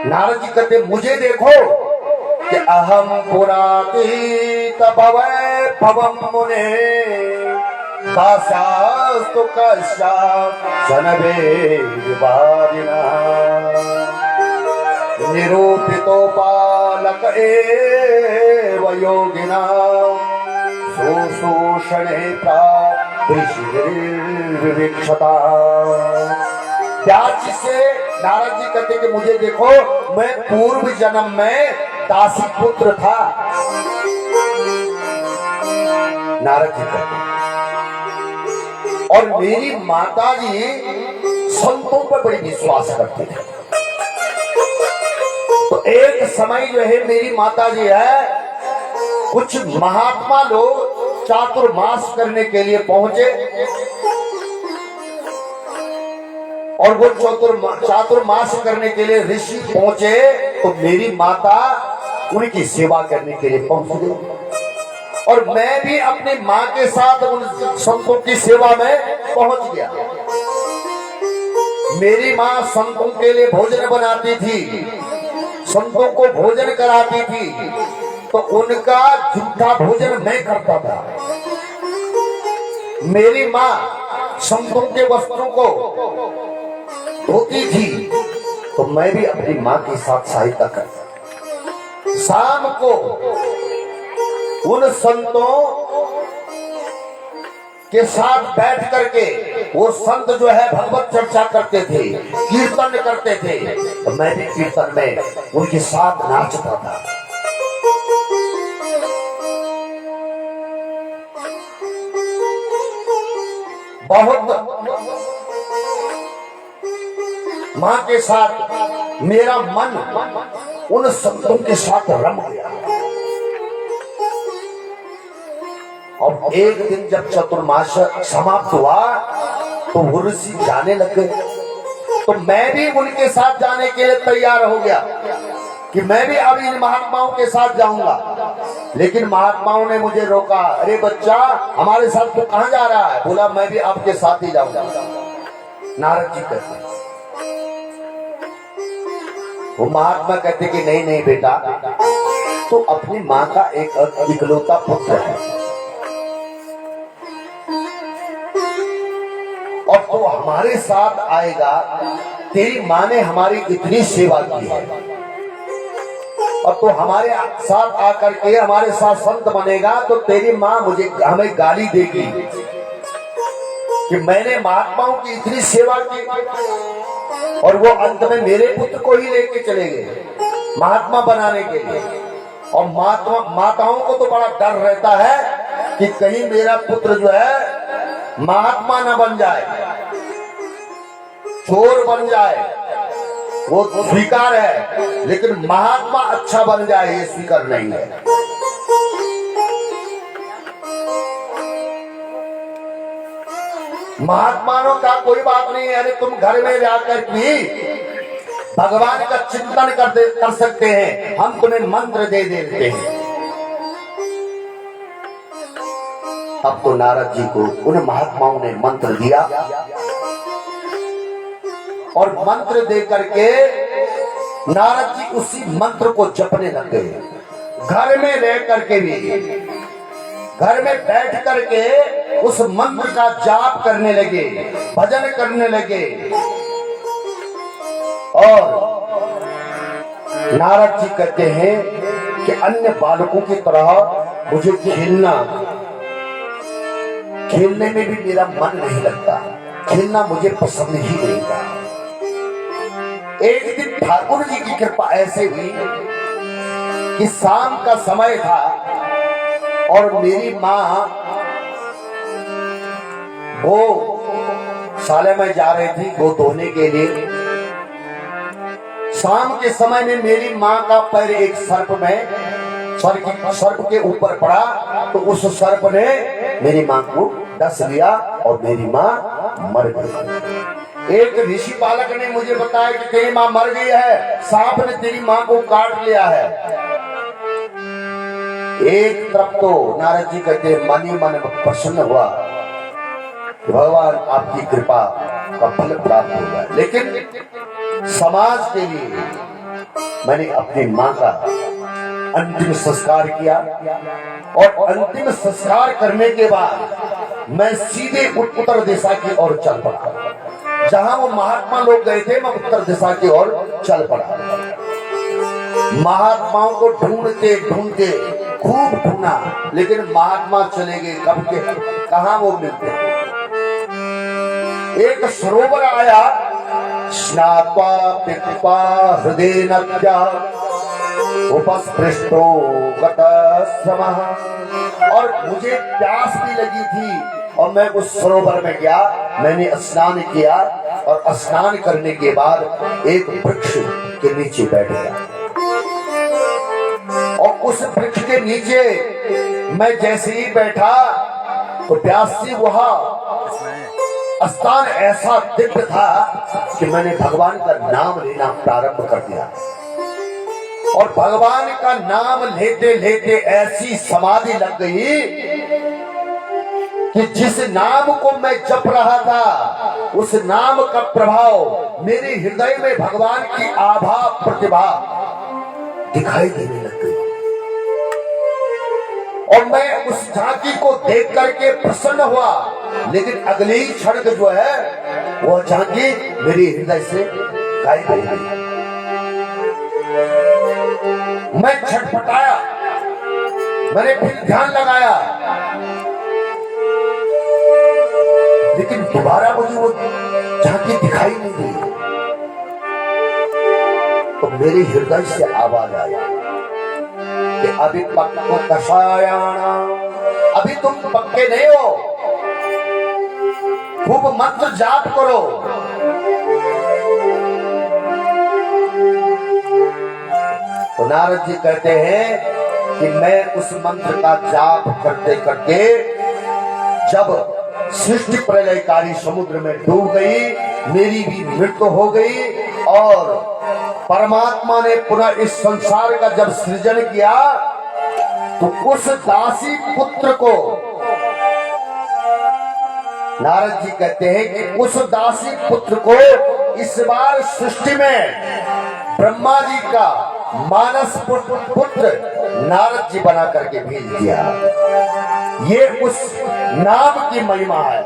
नारद जी कहते मुझे देखो कि अहम पुरातीत भवै भवम मुने दासास्तु कश्याचन वेदवादिना निरूपितोपालक एव योगिना सुशोषणे प्राविशता। त्याग से नारद जी कहते कि मुझे देखो, मैं पूर्व जन्म में दासी पुत्र था। नारद जी कहते और मेरी माता जी संतों पर बड़ी विश्वास करती थी। तो एक समय जो है मेरी माता जी है, कुछ महात्मा लोग चातुर्मास करने के लिए पहुंचे और वो चातुर्मास करने के लिए ऋषि पहुंचे, तो मेरी माता उनकी सेवा करने के लिए पहुंच गई और मैं भी अपनी माँ के साथ उन संतों की सेवा में पहुंच गया। मेरी माँ संतों के लिए भोजन बनाती थी, संतों को भोजन कराती थी, तो उनका झूठा भोजन मैं करता था। मेरी माँ संतों के वस्त्रों को धोती थी, तो मैं भी अपनी माँ के साथ सहायता करता। शाम को उन संतों के साथ बैठ करके वो संत जो है भगवत चर्चा करते थे, कीर्तन करते थे, तो मैं भी कीर्तन में उनके साथ नाचता था। बहुत माँ के साथ मेरा मन उन संतों के साथ रम गया। और एक दिन जब चतुर्मास समाप्त हुआ तो वो ऋषि जाने लगे, तो मैं भी उनके साथ जाने के लिए तैयार हो गया कि मैं भी अब इन महात्माओं के साथ जाऊंगा। लेकिन महात्माओं ने मुझे रोका, अरे बच्चा हमारे साथ तू कहां जा रहा है? बोला मैं भी आपके साथ ही जाऊंगा। नारद जी कहते, वो महात्मा कहते कि नहीं नहीं बेटा, तो अपनी माँ का एक इकलौता पुत्र है और तो हमारे साथ आएगा। तेरी माँ ने हमारी इतनी सेवा की है और तो हमारे साथ आकर के हमारे साथ संत बनेगा, तो तेरी माँ हमें गाली देगी कि मैंने महात्माओं की इतनी सेवा की और वो अंत में मेरे पुत्र को ही लेके चले गए महात्मा बनाने के लिए। और माताओं को तो बड़ा डर रहता है कि कहीं मेरा पुत्र जो है महात्मा न बन जाए, चोर बन जाए, वो स्वीकार है, लेकिन महात्मा अच्छा बन जाए ये स्वीकार नहीं है। महात्माओं का कोई बात नहीं है, अरे तुम घर में जाकर भी भगवान का चिंतन कर सकते हैं, हम तुम्हें मंत्र दे देते हैं। अब तो नारद जी को उन महात्माओं ने मंत्र दिया और मंत्र दे करके नारद जी उसी मंत्र को जपने लग गए। घर में रह करके भी, घर में बैठ करके उस मंत्र का जाप करने लगे, भजन करने लगे। और नारद जी कहते हैं कि अन्य बालकों की तरह मुझे खेलने में भी मेरा मन नहीं लगता, खेलना मुझे पसंद ही नहीं था। एक दिन ठाकुर जी की कृपा ऐसे हुई कि शाम का समय था और मेरी माँ वो शाले में जा रही थी वो धोने के लिए। शाम के समय में मेरी माँ का पैर एक सर्प के ऊपर पड़ा, तो उस सर्प ने मेरी माँ को डस लिया और मेरी माँ मर गई। एक ऋषि पालक ने मुझे बताया कि तेरी माँ मर गई है, सांप ने तेरी माँ को काट लिया है। एक तरफ तो नारद जी कहते मन ही मन प्रसन्न हुआ, भगवान आपकी कृपा का फल प्राप्त होगा, लेकिन समाज के लिए मैंने अपनी मां का अंतिम संस्कार किया और अंतिम संस्कार करने के बाद मैं सीधे उत्तर दिशा की ओर चल पड़ा। जहां वो महात्मा लोग गए थे, मैं उत्तर दिशा की ओर चल पड़ा। महात्माओं को ढूंढते ढूंढते खूब ढूंढा, लेकिन महात्मा चले गए। कब के कहां वो मिलते। एक सरोवर आया, स्नात्वा पित्वा हृदय नद्या उपस्पृष्टो गतस्रमः। और मुझे प्यास भी लगी थी और मैं उस सरोवर में गया। मैंने स्नान किया और स्नान करने के बाद एक वृक्ष के नीचे बैठ गया। और उस वृक्ष के नीचे मैं जैसे ही बैठा तो प्यास से वहां स्थान ऐसा दिव्य था कि मैंने भगवान का नाम लेना प्रारंभ कर दिया। और भगवान का नाम लेते लेते ऐसी समाधि लग गई कि जिस नाम को मैं जप रहा था, उस नाम का प्रभाव मेरे हृदय में भगवान की आभा प्रतिभा दिखाई देने लग गई। और मैं उस झांकी को देख करके प्रसन्न हुआ, लेकिन अगले ही क्षण जो है वो झांकी मेरे हृदय से गायब हो गई। मैं छटपटाया, मैंने फिर ध्यान लगाया, लेकिन दोबारा मुझे वो झांकी दिखाई नहीं दी। तो मेरे हृदय से आवाज आई कि अभी पक्को कषायाणा, अभी तुम पक्के नहीं हो, खूब मंत्र जाप करो। तो नारद जी कहते हैं कि मैं उस मंत्र का जाप करते करते जब सृष्टि प्रलयकारी समुद्र में डूब गई, मेरी भी मृत्यु हो गई और परमात्मा ने पुनः इस संसार का जब सृजन किया तो उस दासी पुत्र को, नारद जी कहते हैं कि उस दासी पुत्र को इस बार सृष्टि में ब्रह्मा जी का मानस पुत्र नारद जी बना करके भेज दिया। ये उस नाम की महिमा है।